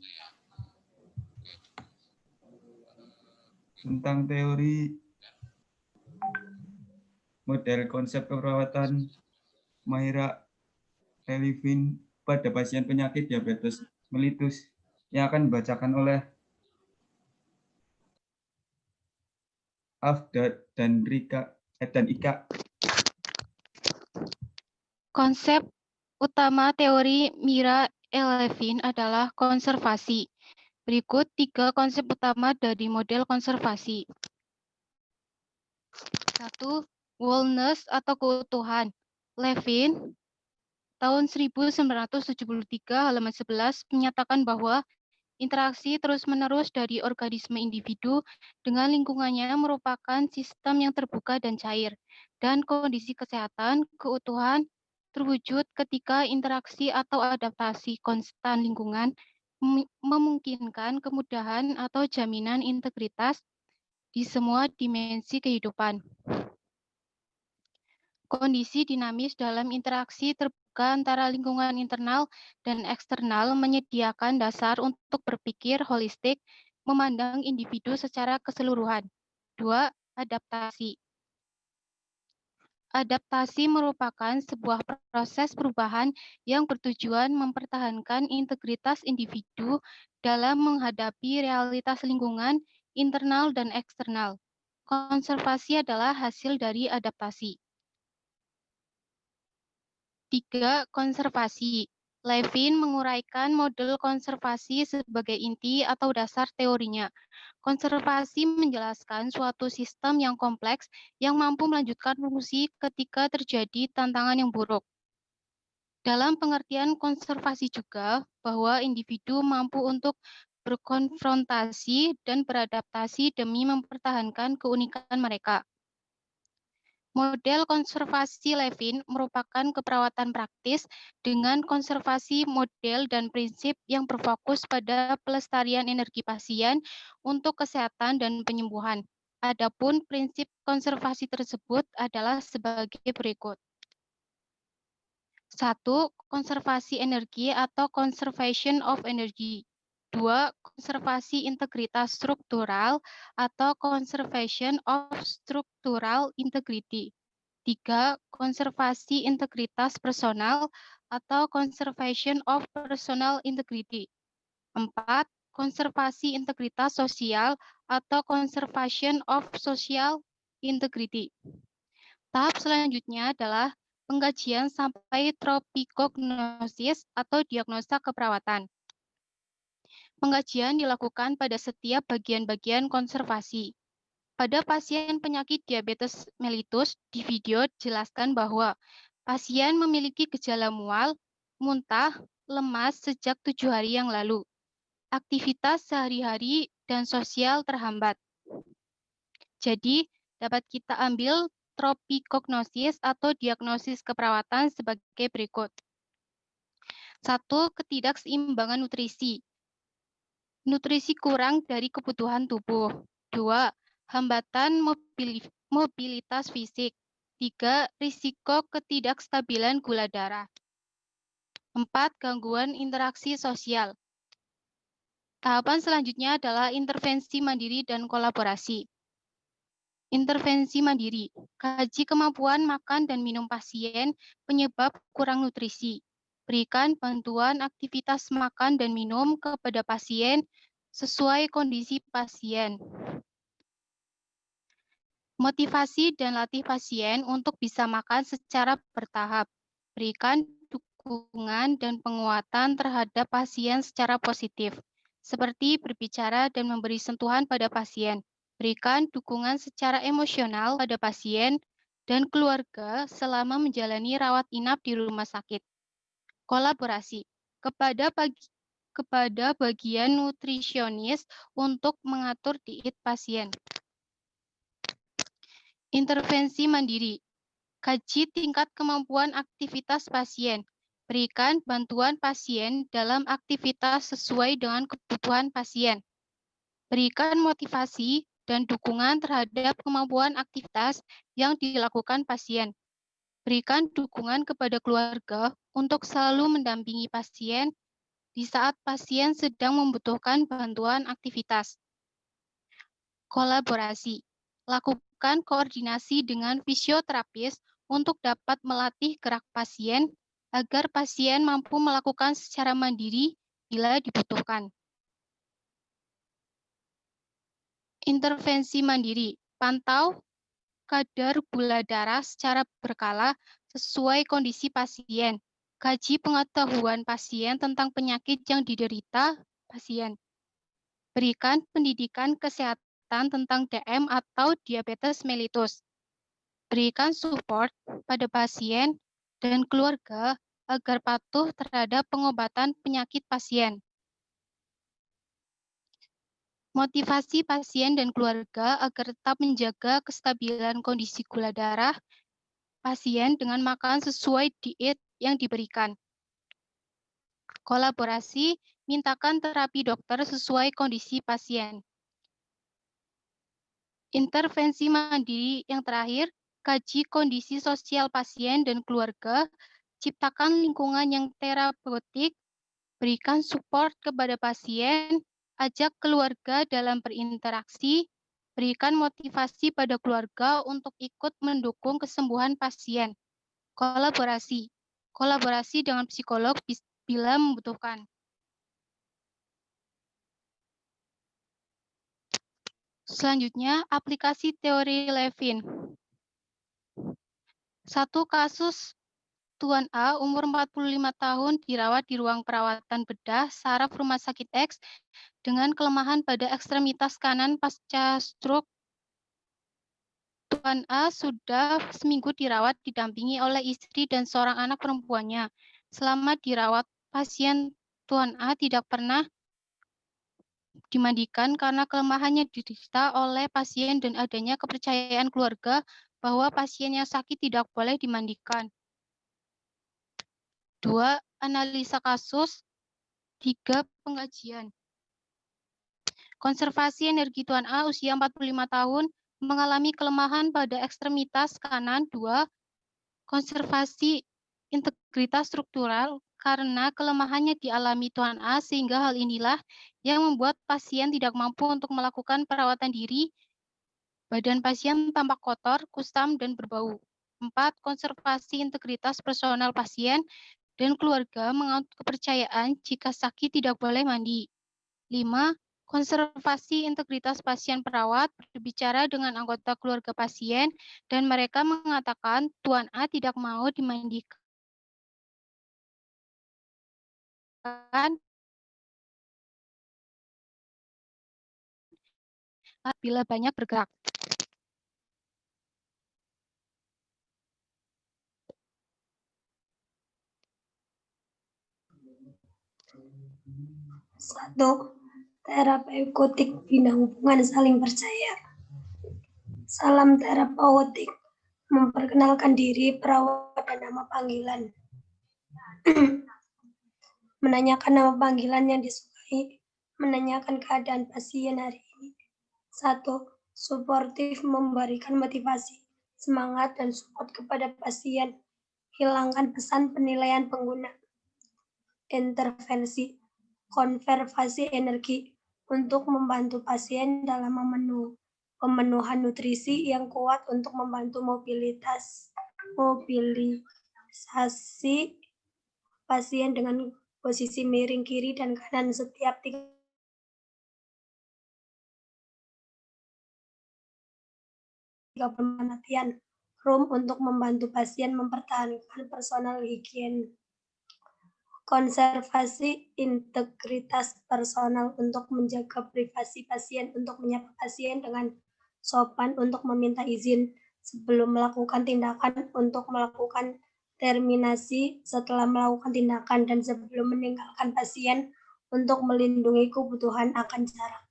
G: teori model konsep keperawatan Mahira Relivin pada pasien penyakit diabetes mellitus yang akan dibacakan oleh Afda dan Ika.
I: Konsep utama teori Mira-Levin adalah konservasi. Berikut 3 konsep utama dari model konservasi. 1. Wholeness atau keutuhan. Levin tahun 1973 halaman 11 menyatakan bahwa interaksi terus-menerus dari organisme individu dengan lingkungannya merupakan sistem yang terbuka dan cair, dan kondisi kesehatan keutuhan terwujud ketika interaksi atau adaptasi konstan lingkungan memungkinkan kemudahan atau jaminan integritas di semua dimensi kehidupan. Kondisi dinamis dalam interaksi terbuka antara lingkungan internal dan eksternal menyediakan dasar untuk berpikir holistik, memandang individu secara keseluruhan. 2. Adaptasi. Adaptasi merupakan sebuah proses perubahan yang bertujuan mempertahankan integritas individu dalam menghadapi realitas lingkungan internal dan eksternal. Konservasi adalah hasil dari adaptasi. 3. Konservasi. Levin menguraikan model konservasi sebagai inti atau dasar teorinya. Konservasi menjelaskan suatu sistem yang kompleks yang mampu melanjutkan fungsi ketika terjadi tantangan yang buruk. Dalam pengertian konservasi juga bahwa individu mampu untuk berkonfrontasi dan beradaptasi demi mempertahankan keunikan mereka. Model konservasi Levin merupakan keperawatan praktis dengan konservasi model dan prinsip yang berfokus pada pelestarian energi pasien untuk kesehatan dan penyembuhan. Adapun prinsip konservasi tersebut adalah sebagai berikut. 1. Konservasi energi atau conservation of energy. 2. Konservasi integritas struktural atau conservation of structural integrity. 3. Konservasi integritas personal atau conservation of personal integrity. 4. Konservasi integritas sosial atau conservation of social integrity. Tahap selanjutnya adalah pengkajian sampai tropikognosis atau diagnosa keperawatan. Pengkajian dilakukan pada setiap bagian-bagian konservasi. Pada pasien penyakit diabetes mellitus, di video jelaskan bahwa pasien memiliki gejala mual, muntah, lemas sejak 7 hari yang lalu. Aktivitas sehari-hari dan sosial terhambat. Jadi, dapat kita ambil tropikognosis atau diagnosis keperawatan sebagai berikut. 1. Ketidakseimbangan nutrisi. Nutrisi kurang dari kebutuhan tubuh. 2. Hambatan mobilitas fisik. 3. Risiko ketidakstabilan gula darah. 4. Gangguan interaksi sosial. Tahapan selanjutnya adalah intervensi mandiri dan kolaborasi. Intervensi mandiri, kaji kemampuan makan dan minum pasien penyebab kurang nutrisi. Berikan bantuan aktivitas makan dan minum kepada pasien sesuai kondisi pasien. Motivasi dan latih pasien untuk bisa makan secara bertahap. Berikan dukungan dan penguatan terhadap pasien secara positif, seperti berbicara dan memberi sentuhan pada pasien. Berikan dukungan secara emosional pada pasien dan keluarga selama menjalani rawat inap di rumah sakit. Kolaborasi kepada bagian nutrisionis untuk mengatur diet pasien. Intervensi mandiri. Kaji tingkat kemampuan aktivitas pasien. Berikan bantuan pasien dalam aktivitas sesuai dengan kebutuhan pasien. Berikan motivasi dan dukungan terhadap kemampuan aktivitas yang dilakukan pasien. Berikan dukungan kepada keluarga untuk selalu mendampingi pasien di saat pasien sedang membutuhkan bantuan aktivitas. Kolaborasi. Lakukan koordinasi dengan fisioterapis untuk dapat melatih gerak pasien agar pasien mampu melakukan secara mandiri bila dibutuhkan. Intervensi mandiri. Pantau kadar gula darah secara berkala sesuai kondisi pasien. Kaji pengetahuan pasien tentang penyakit yang diderita pasien. Berikan pendidikan kesehatan tentang DM atau diabetes mellitus. Berikan support pada pasien dan keluarga agar patuh terhadap pengobatan penyakit pasien. Motivasi pasien dan keluarga agar tetap menjaga kestabilan kondisi gula darah pasien dengan makan sesuai diet yang diberikan. Kolaborasi, mintakan terapi dokter sesuai kondisi pasien. Intervensi mandiri yang terakhir, kaji kondisi sosial pasien dan keluarga, ciptakan lingkungan yang terapeutik, berikan support kepada pasien, ajak keluarga dalam berinteraksi, berikan motivasi pada keluarga untuk ikut mendukung kesembuhan pasien. Kolaborasi. Kolaborasi dengan psikolog bila membutuhkan. Selanjutnya, aplikasi teori Levin. Satu kasus Tuan A, umur 45 tahun, dirawat di ruang perawatan bedah saraf Rumah Sakit X dengan kelemahan pada ekstremitas kanan pasca stroke. Tuan A sudah seminggu dirawat didampingi oleh istri dan seorang anak perempuannya. Selama dirawat, pasien Tuan A tidak pernah dimandikan karena kelemahannya diderita oleh pasien dan adanya kepercayaan keluarga bahwa pasien yang sakit tidak boleh dimandikan. 2. Analisa kasus. 3. Pengkajian. Konservasi energi Tuan A usia 45 tahun mengalami kelemahan pada ekstremitas kanan. 2. Konservasi integritas struktural karena kelemahannya dialami Tuan A sehingga hal inilah yang membuat pasien tidak mampu untuk melakukan perawatan diri. Badan pasien tampak kotor, kusam, dan berbau. 4. Konservasi integritas personal pasien dan keluarga menganut kepercayaan jika sakit tidak boleh mandi. 5. Konservasi integritas pasien perawat berbicara dengan anggota keluarga pasien dan mereka mengatakan Tuan A tidak mau dimandikan bila banyak bergerak.
J: Satu, terapeutik bina hubungan saling percaya. Salam terapeutik, memperkenalkan diri, perawat, dan nama panggilan. Menanyakan nama panggilan yang disukai, menanyakan keadaan pasien hari ini. 1. Suportif, memberikan motivasi, semangat, dan support kepada pasien. Hilangkan pesan penilaian pengguna. Intervensi, konservasi energi untuk membantu pasien dalam pemenuhan nutrisi yang kuat untuk membantu mobilisasi pasien dengan posisi miring kiri dan kanan setiap 3 latihan room untuk membantu pasien mempertahankan personal hygiene. Konservasi integritas personal untuk menjaga privasi pasien, untuk menyapa pasien dengan sopan, untuk meminta izin sebelum melakukan tindakan, untuk melakukan terminasi setelah melakukan tindakan, dan sebelum meninggalkan pasien untuk melindungi kebutuhan akan jarak.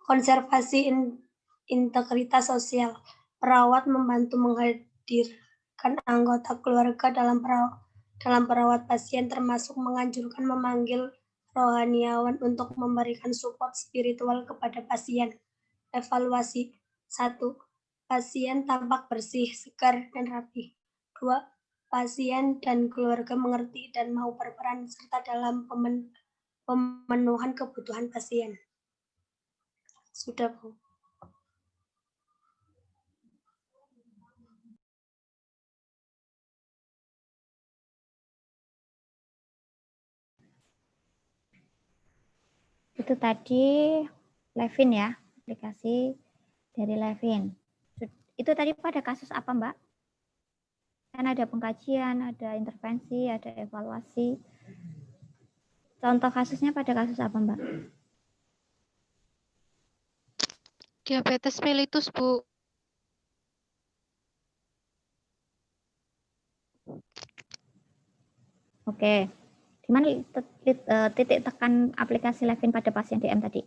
J: Konservasi integritas sosial. Perawat membantu menghadirkan anggota keluarga dalam perawat pasien, termasuk menganjurkan memanggil rohaniawan untuk memberikan support spiritual kepada pasien. Evaluasi. 1. Pasien tampak bersih, segar, dan rapi. 2. Pasien dan keluarga mengerti dan mau berperan serta dalam pemenuhan kebutuhan pasien. Sudah, Bu.
C: Itu tadi Levin ya, aplikasi dari Levin. Itu tadi pada kasus apa, Mbak? Kan ada pengkajian, ada intervensi, ada evaluasi. Contoh kasusnya pada kasus apa, Mbak?
I: Diabetes mellitus, Bu.
C: Oke. Di mana titik tekan aplikasi Levin pada pasien DM tadi?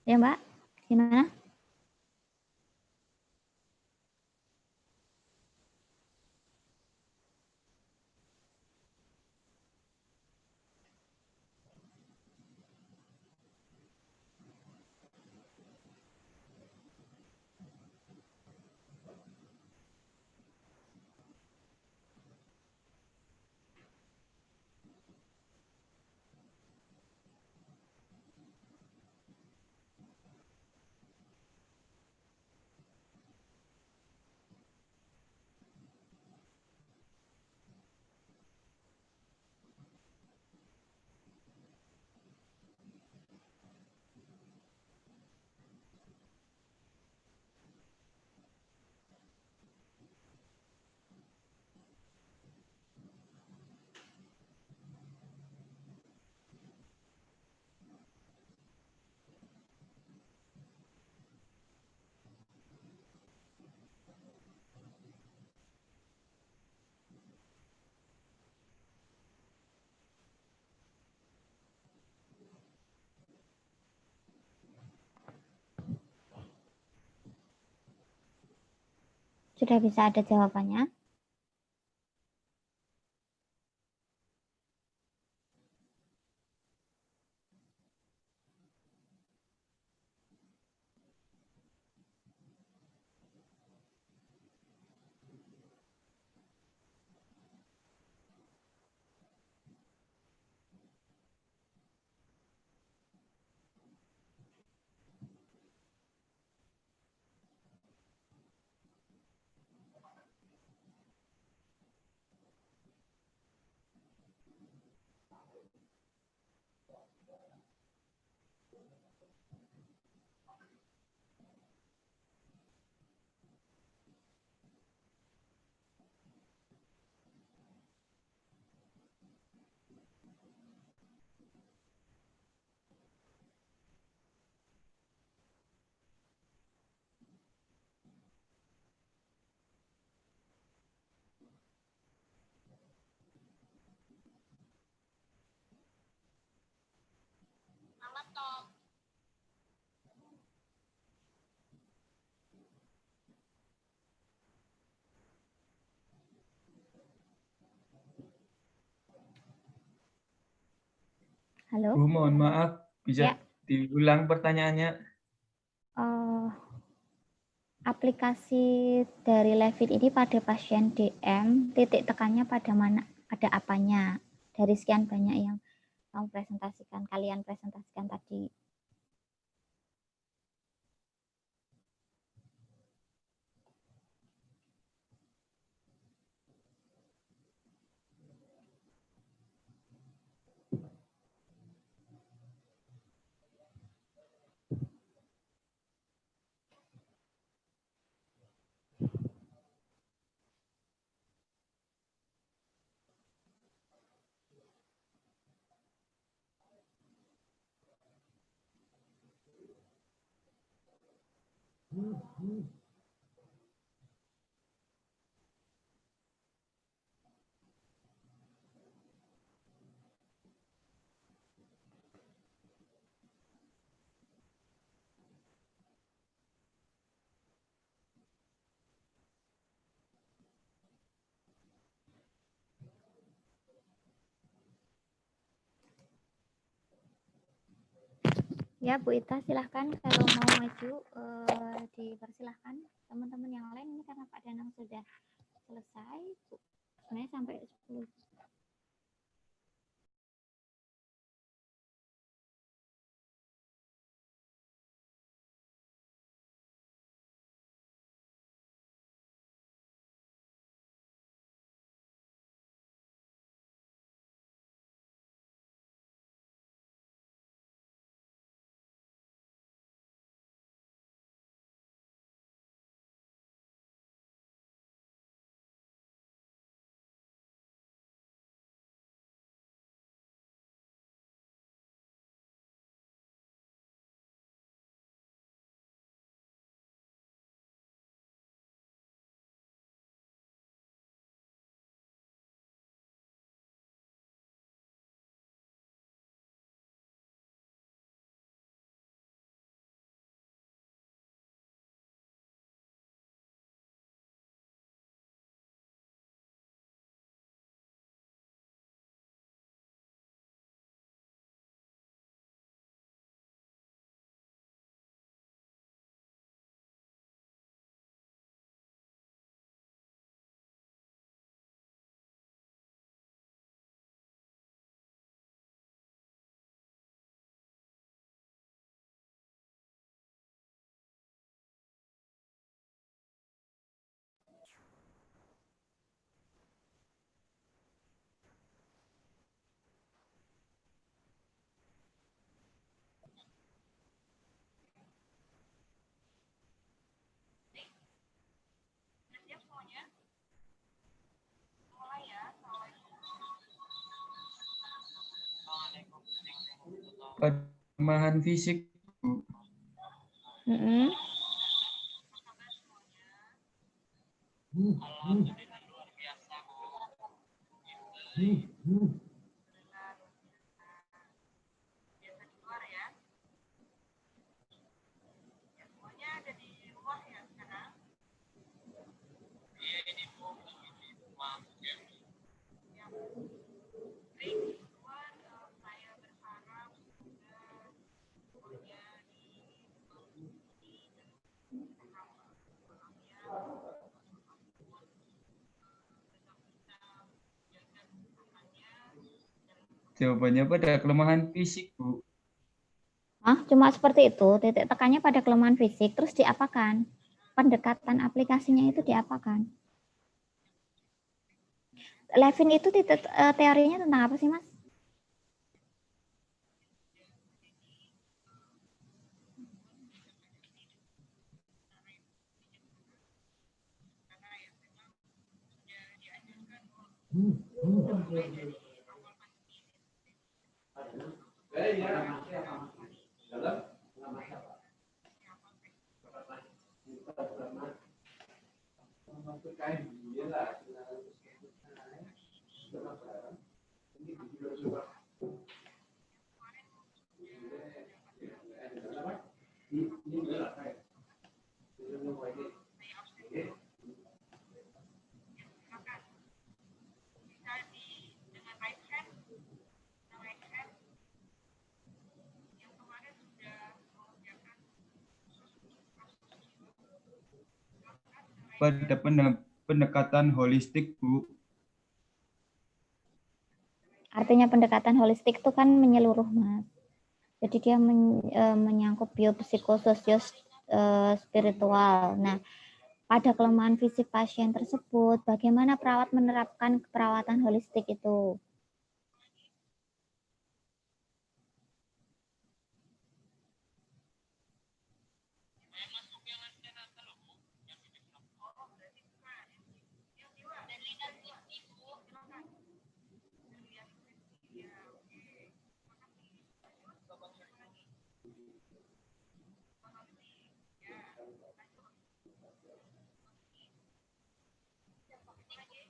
C: Ya, Mbak. Gimana? Sudah bisa ada jawabannya? Halo?
G: Bu, mohon maaf, bisa
C: Ya.
G: diulang pertanyaannya?
C: Aplikasi dari Levin ini pada pasien DM, titik tekannya pada mana? Pada apanya? Dari sekian banyak yang kalian presentasikan tadi. Ya, Bu Ita, silahkan kalau mau maju dipersilahkan. Teman-teman yang lain ini karena Pak Danang sudah selesai, sebenarnya sampai 10.
G: Pelemahan fisik, Bu.
H: Alhamdulillah luar biasa, Bu. Biasa di luar ya. Semuanya ada di luar ya sekarang. Iya, ini Bu, di rumah. Ya, baik, luar saya berharap semuanya
G: Jawabannya pada kelemahan fisik, Bu.
C: Cuma seperti itu, titik tekannya pada kelemahan fisik, terus diapakan? Pendekatan aplikasinya itu diapakan? Levin itu teorinya tentang apa sih, Mas?
G: pada pendekatan holistik, Bu.
C: Artinya pendekatan holistik itu kan menyeluruh, Mas. Jadi dia menyangkut biopsikososio spiritual. Nah, pada kelemahan fisik pasien tersebut, bagaimana perawat menerapkan perawatan holistik itu?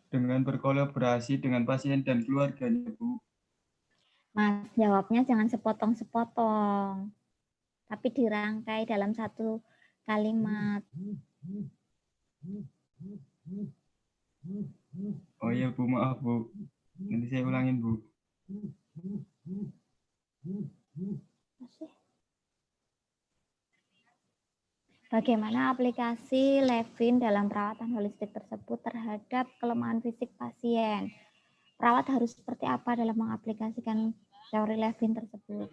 G: Dengan berkolaborasi dengan pasien dan keluarganya, Bu.
C: Mas, jawabnya jangan sepotong-sepotong, tapi dirangkai dalam satu kalimat.
G: Oh iya, Bu, maaf, Bu. Nanti saya ulangin, Bu.
C: Bagaimana aplikasi Levin dalam perawatan holistik tersebut terhadap kelemahan fisik pasien? Perawat harus seperti apa dalam mengaplikasikan teori Levin tersebut?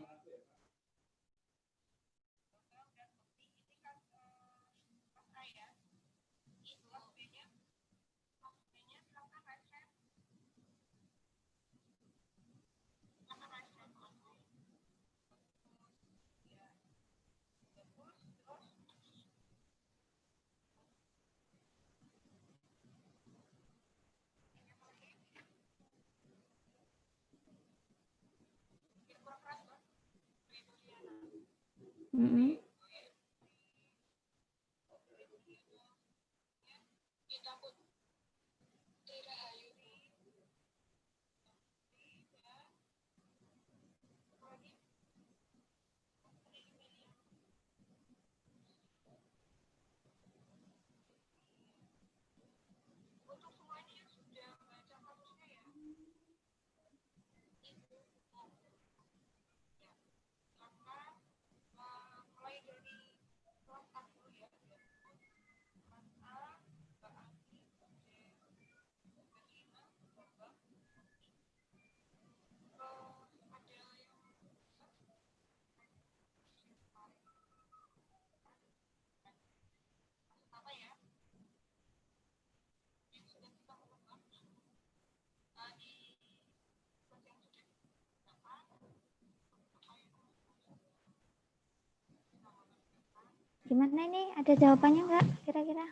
C: Gimana ini? Ada jawabannya nggak kira-kira?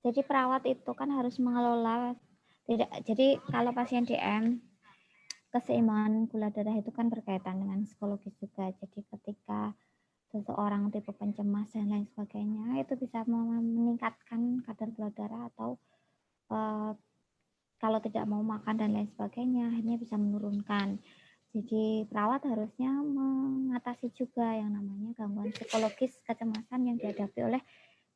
C: Jadi perawat itu kan harus mengelola jadi kalau pasien DM, keseimbangan gula darah itu kan berkaitan dengan psikologis juga. Jadi ketika seseorang tipe pencemas dan lain sebagainya itu bisa meningkatkan kadar gula darah atau kalau tidak mau makan dan lain sebagainya akhirnya bisa menurunkan. Jadi perawat harusnya mengatasi juga yang namanya gangguan psikologis kecemasan yang dihadapi oleh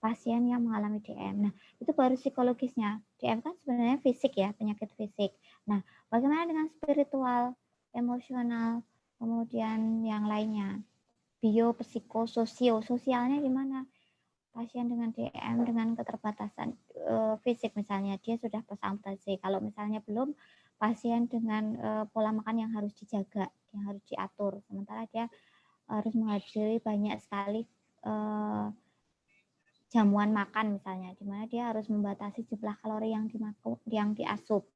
C: pasien yang mengalami DM. Nah, itu baru psikologisnya. DM kan sebenarnya fisik ya, penyakit fisik. Nah, bagaimana dengan spiritual, emosional, kemudian yang lainnya? Bio, psikososio, sosialnya gimana? Pasien dengan DM dengan keterbatasan fisik misalnya, dia sudah post amputasi. Kalau misalnya belum, pasien dengan pola makan yang harus dijaga, yang harus diatur. Sementara dia harus menghadiri banyak sekali jamuan makan misalnya, di mana dia harus membatasi jumlah kalori yang diasup.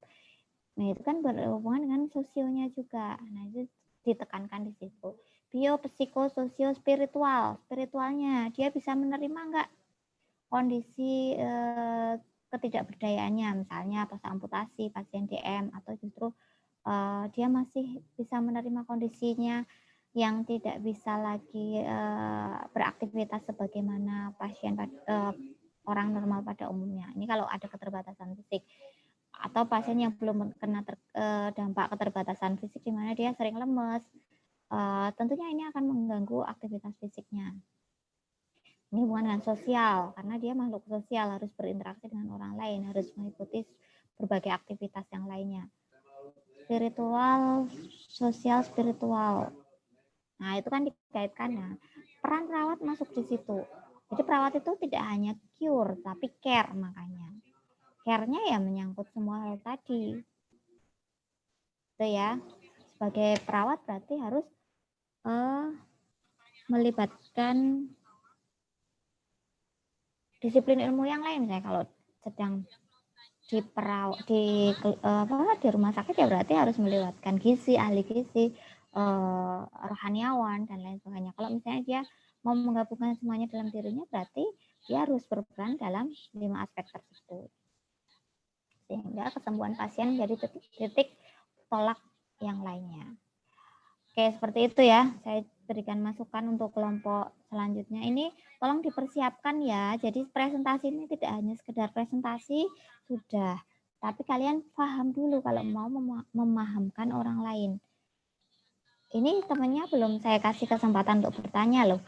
C: Nah, itu kan berhubungan dengan sosionya juga. Nah, itu ditekankan di situ. Bio, psiko, sosio, spiritual. Spiritualnya, dia bisa menerima enggak kondisi ketidakberdayaannya, misalnya pas amputasi, pasien DM, atau justru dia masih bisa menerima kondisinya yang tidak bisa lagi beraktivitas sebagaimana pasien orang normal pada umumnya. Ini kalau ada keterbatasan fisik. Atau pasien yang belum kena dampak keterbatasan fisik di mana dia sering lemes, tentunya ini akan mengganggu aktivitas fisiknya. Ini hubungan dengan sosial, karena dia makhluk sosial, harus berinteraksi dengan orang lain, harus mengikuti berbagai aktivitas yang lainnya. Spiritual, sosial, spiritual. Nah, itu kan dikaitkan. Nah, peran perawat masuk di situ. Jadi perawat itu tidak hanya cure, tapi care makanya. Care-nya ya menyangkut semua hal tadi. Itu ya. Sebagai perawat berarti harus melibatkan disiplin ilmu yang lain. Misalnya kalau sedang di rumah sakit ya berarti harus melibatkan gizi, ahli gizi, rohaniawan dan lain sebagainya. Kalau misalnya dia mau menggabungkan semuanya dalam dirinya berarti dia harus berperan dalam 5 aspek tersebut. Sehingga kesembuhan pasien menjadi titik tolak yang lainnya. Oke, seperti itu ya. Saya berikan masukan untuk kelompok selanjutnya. Ini tolong dipersiapkan ya. Jadi presentasi ini tidak hanya sekedar presentasi, sudah. Tapi kalian paham dulu kalau mau memahamkan orang lain. Ini temannya belum saya kasih kesempatan untuk bertanya loh.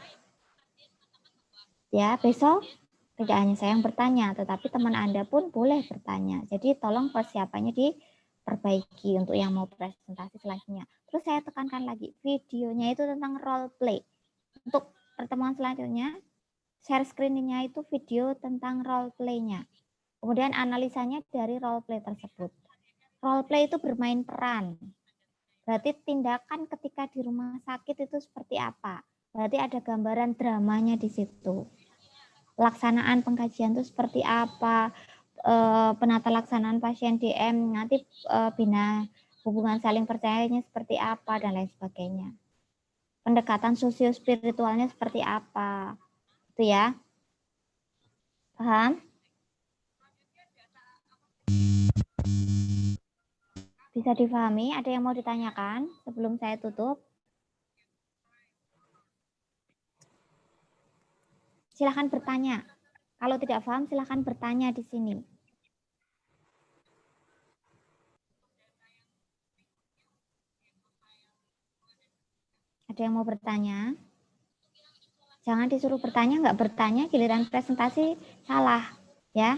C: Ya, besok tidak hanya saya yang bertanya, tetapi teman Anda pun boleh bertanya. Jadi tolong persiapannya diperbaiki untuk yang mau presentasi selanjutnya. Terus saya tekankan lagi, videonya itu tentang role play. Untuk pertemuan selanjutnya, share screen-nya itu video tentang role play-nya. Kemudian analisanya dari role play tersebut. Role play itu bermain peran. Berarti tindakan ketika di rumah sakit itu seperti apa? Berarti ada gambaran dramanya di situ. Pelaksanaan pengkajian itu seperti apa? Penata laksanaan pasien DM, nanti bina hubungan saling percayanya seperti apa, dan lain sebagainya. Pendekatan sosio-spiritualnya seperti apa. Itu ya. Paham? Bisa difahami? Ada yang mau ditanyakan sebelum saya tutup? Silahkan bertanya. Kalau tidak paham, silahkan bertanya di sini. Ada yang mau bertanya? Jangan disuruh bertanya, nggak bertanya, giliran presentasi salah. Ya.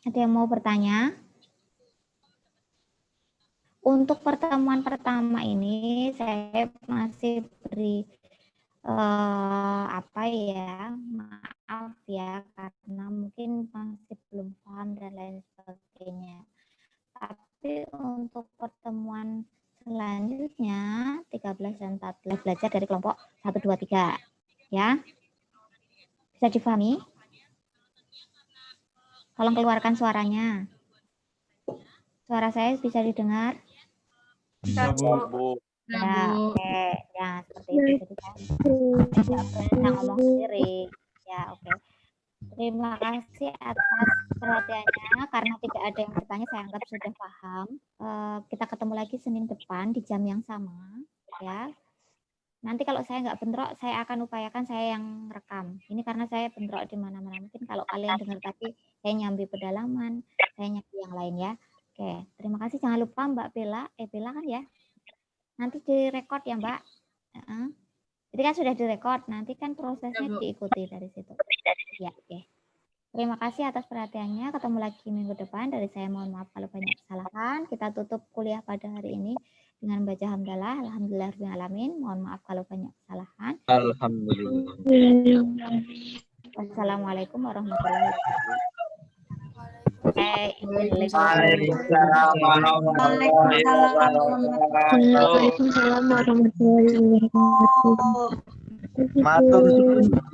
C: Ada yang mau bertanya? Untuk pertemuan pertama ini, saya masih beri maaf ya karena mungkin masih belum paham dan lain sebagainya. Tapi untuk pertemuan selanjutnya 13 dan 14 belajar dari kelompok 1, 2, 3 ya. Bisa difahami? Tolong keluarkan suaranya. Suara saya bisa didengar?
G: Bisa, Bu.
C: Ya, oke. Ya, seperti itu. Jadi saya tidak ngomong sendiri. Ya, oke. Terima kasih atas perhatiannya. Karena tidak ada yang bertanya, saya anggap sudah paham. Kita ketemu lagi Senin depan di jam yang sama. Ya. Nanti kalau saya nggak bentrok, saya akan upayakan saya yang rekam. Ini karena saya bentrok di mana-mana. Mungkin kalau kalian dengar tapi saya nyambi pedalaman, saya nyambi yang lain ya. Oke, terima kasih. Jangan lupa Mbak Bella. Bella kan ya? Nanti direkod ya Mbak. Jadi kan sudah direkod, nanti kan prosesnya diikuti dari situ. Ya, oke. Terima kasih atas perhatiannya. Ketemu lagi minggu depan. Dari saya mohon maaf kalau banyak kesalahan. Kita tutup kuliah pada hari ini dengan baca hamdalah. Alhamdulillahirrahmanirrahim. Mohon maaf kalau banyak kesalahan.
K: Alhamdulillah.
C: Wassalamualaikum warahmatullahi wabarakatuh.
K: Waalaikumsalam warahmatullahi wabarakatuh.